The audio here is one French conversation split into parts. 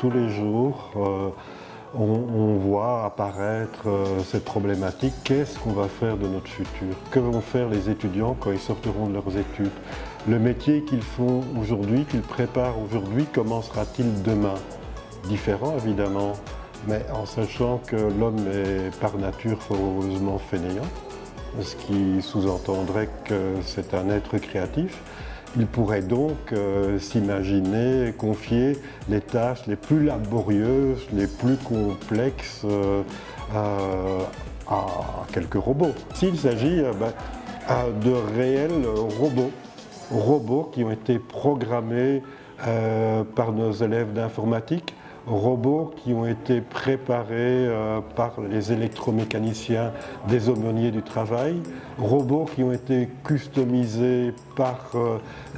tous les jours, on voit apparaître cette problématique. Qu'est-ce qu'on va faire de notre futur? Que vont faire les étudiants quand ils sortiront de leurs études? Le métier qu'ils font aujourd'hui, qu'ils préparent aujourd'hui, comment sera-t-il demain? Différent évidemment, mais en sachant que l'homme est par nature fort heureusement fainéant, ce qui sous-entendrait que c'est un être créatif. Il pourrait donc s'imaginer confier les tâches les plus laborieuses, les plus complexes à quelques robots. S'il s'agit de réels robots qui ont été programmés par nos élèves d'informatique, robots qui ont été préparés par les électromécaniciens des aumôniers du travail, robots qui ont été customisés par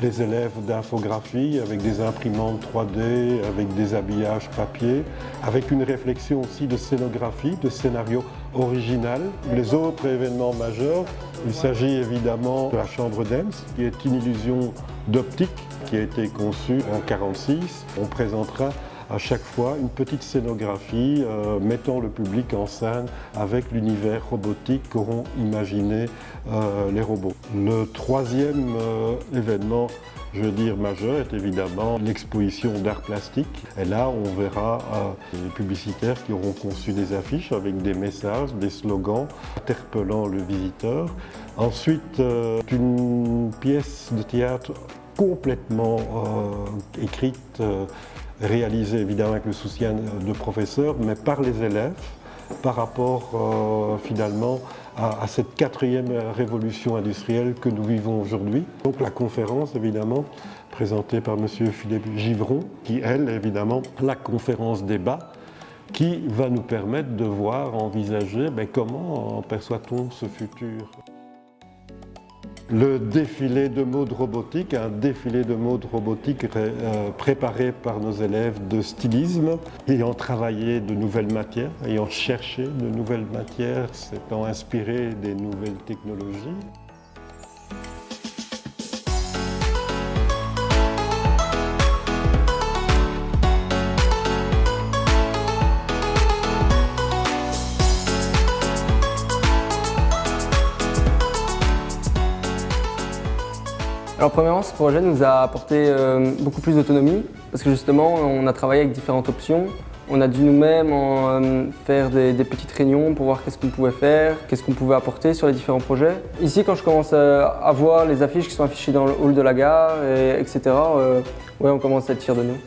les élèves d'infographie avec des imprimantes 3D, avec des habillages papier, avec une réflexion aussi de scénographie, de scénario original. Les autres événements majeurs, il s'agit évidemment de la chambre d'Ems, qui est une illusion d'optique qui a été conçue en 1946. On présentera à chaque fois une petite scénographie mettant le public en scène avec l'univers robotique qu'auront imaginé les robots. Le troisième événement, je veux dire majeur, est évidemment l'exposition d'art plastique. Et là, on verra les publicitaires qui auront conçu des affiches avec des messages, des slogans interpellant le visiteur. Ensuite, une pièce de théâtre complètement écrite, réalisée évidemment avec le soutien de professeurs, mais par les élèves, par rapport finalement à cette quatrième révolution industrielle que nous vivons aujourd'hui. Donc la conférence évidemment présentée par M. Philippe Givron, qui elle évidemment la conférence débat, qui va nous permettre de voir, envisager comment perçoit-on ce futur. Le défilé de mode robotique, un défilé de mode robotique préparé par nos élèves de stylisme, ayant travaillé de nouvelles matières, ayant cherché de nouvelles matières, s'étant inspiré des nouvelles technologies. Alors premièrement, ce projet nous a apporté beaucoup plus d'autonomie parce que justement on a travaillé avec différentes options. On a dû nous-mêmes faire des petites réunions pour voir qu'est-ce qu'on pouvait faire, qu'est-ce qu'on pouvait apporter sur les différents projets. Ici, quand je commence à voir les affiches qui sont affichées dans le hall de la gare, etc., ouais, on commence à être fiers de nous.